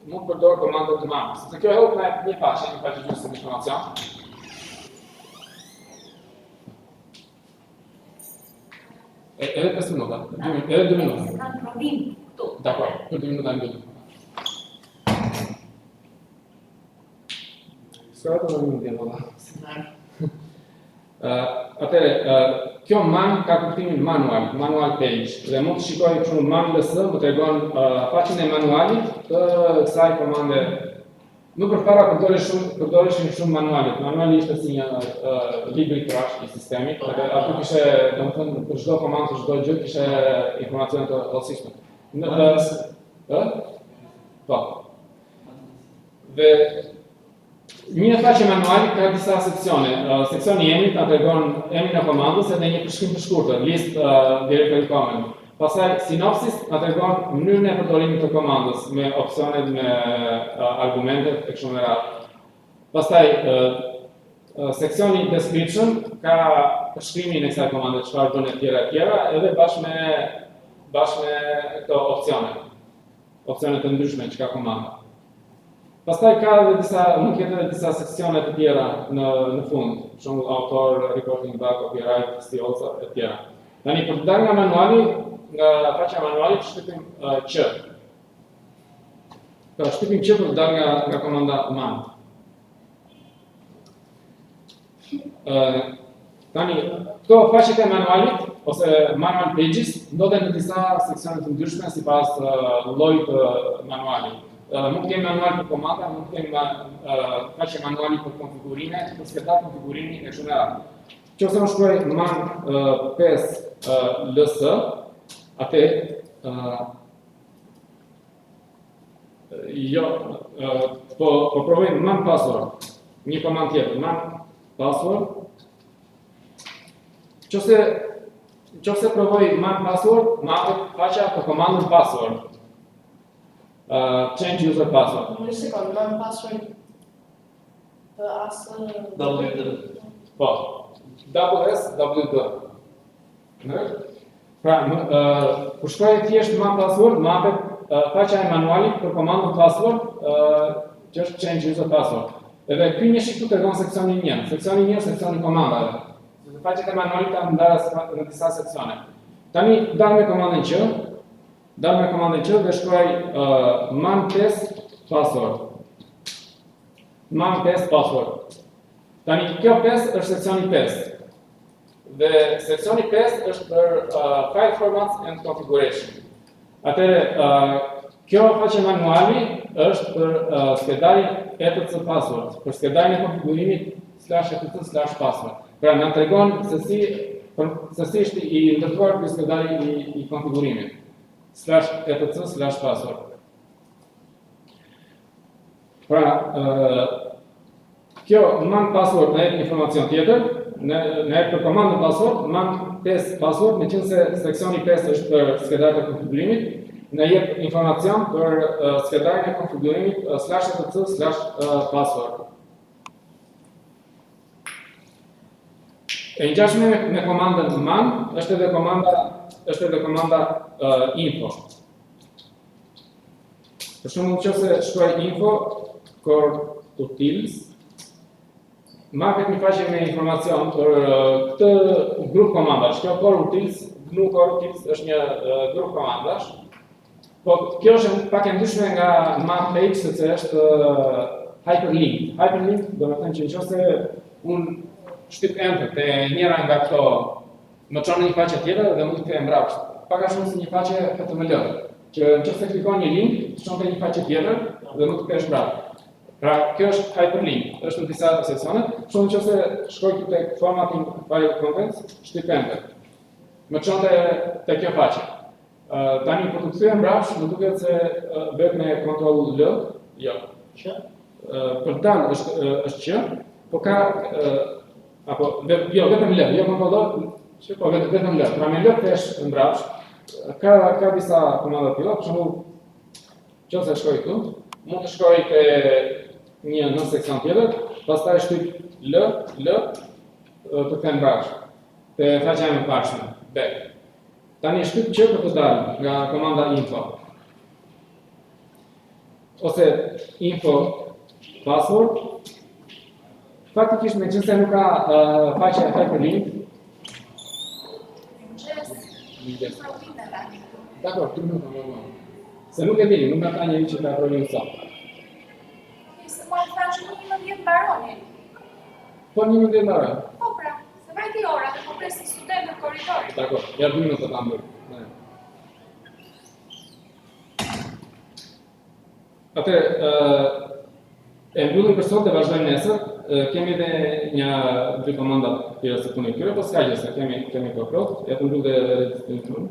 mund të përdor komandën të marrë. Sepse kjo help na jep një faqe gjysmë me informacion. Edhe 5 minuta, edhe 2 minuta. Kanë provim këtu. Dakor, për 2 minuta në Ska të në minutë valla. Atëre, kjo man ka kuptimin manual page, dhe mund të shikoj kështu man.ls më tregon faqen e manualit të kësaj komande. Më përpara përdoreshin shumë manualit. Manuali ishte si një libri trash i sistemit, dhe aty kishe, domethënë, për çdo komandë, për çdo gjë kishe informacione të rrallësishme. Po. Dhe një faqe manuali ka disa seksione. Seksioni i emrit na tregon emrin e komandës edhe një përshkrim të shkurtër, list directory command. Pastaj sinopsis na tregon mënyrën e përdorimit të komandës me opsionet, me argumentet e kështu me radhë. Pastaj seksioni description ka përshkrimin e kësaj komande, çfarë bën e tjera, edhe bashkë me këto opsione të ndryshme që ka komanda. Pastaj ka edhe mund të ketë edhe disa seksione të tjera në fund, për shembull autor, reporting back, copyright, styles e tjera. Tani për të dalë nga manuali, nga faqja e manualit shtypim q. Pra shtypim q për të dalë nga komanda man. Tani këto faqet e manualit ose manual pages ndodhen në disa seksione të ndryshme sipas llojit të manualit. Mund të kemi manual për komanda, mund të kemi faqe manuali për konfigurime, për sketat konfigurimi e kështu me radhë. Nëse unë shkruaj man 5 ls, atë po provoj man password, një komandë tjetër, man password. Nëse provoj man password, ma hapet faqja për komandën password. Change user password. Një sekundë, man password të asë... WD. Po, WSWD. Pra, kur shkruaj thjesht man password, ma hapet faqja e manualit për komandën password, që është change user password. Edhe ky një shik këtu tregon seksionin 1. Seksioni 1 është seksioni komandave. Faqet e manualit janë ndara në disa seksione. Tani dal me komandën q. Dhe shkruaj man 5 password. Man 5 password. Tani kjo 5 është seksioni 5. Dhe seksioni 5 është për file formats and configuration. Atëre, kjo faqe manuali është për skedarjen etc password, për skedarjen e konfigurimit /etc/password. Pra na tregon se si është i ndërtuar ky skedari i konfigurimit /etc/password. Pra, kjo man password në jep informacion tjetër, në jep për komandën password, man 5 password, me qenë se seksioni 5 është për skedarjen e konfigurimit, në jep informacion për skedarjen e konfigurimit /etc/password. E ngjashme me komandën man është edhe komanda info. Për shembull, nëse shkruaj info core utils, marrë një faqe me informacion për këtë grup komandash. Kjo core utils, GNU core utils është një grup komandash. Po kjo është pak e ndryshme nga man page, sepse është hyperlink. Hyperlink do të thënë që nëse unë shtyp enter te njëra nga këto më çon në një faqe tjetër dhe mund të kthej mbrapsht. Pak a shumë si një faqe HTML, që nëse klikon një link, çon te një faqe tjetër dhe mund të kthesh mbrapsht. Pra, kjo është hyperlink, është në disa seksione, shumë nëse shkoj këtu tek formatting file contents, shtyp enter. Më çon te kjo faqe. Tani po të kthej mbrapsht, më duket se bëhet me Ctrl L, jo. Që? Për dal është që, po ka apo jo vetëm L, jo Ctrl L, po vetëm L. Pra me L kthesh mbrapsht. Ka disa komanda tilla, për shembull, nëse shkoj këtu, mund të shkoj te një në seksion tjetër, pastaj shtyp L, të kthem mbrapsht. Te faqja e mëparshme, back. Tani shtyp që për të dalë nga komanda info. Ose info password. Faktikisht me qenë se nuk ka faqe hyperlink. Dakor, 3 minuta normal. Se nuk e dini, nuk ka njëri që ka provim sot. Se po të thashë nuk më vjen mbaroni. Po 1 minutë e mbaroj. Po pra, se vajti ora dhe po presin student në korridorin. Dakor, ja 2 minuta ta mbër. Atëherë, e mbyllim për sot dhe vazhdojmë nesër. Kemi edhe dy komanda tjera se punë këtyre, po s'ka gjë se kemi për plot, ja të mbyll dhe regjistrimin.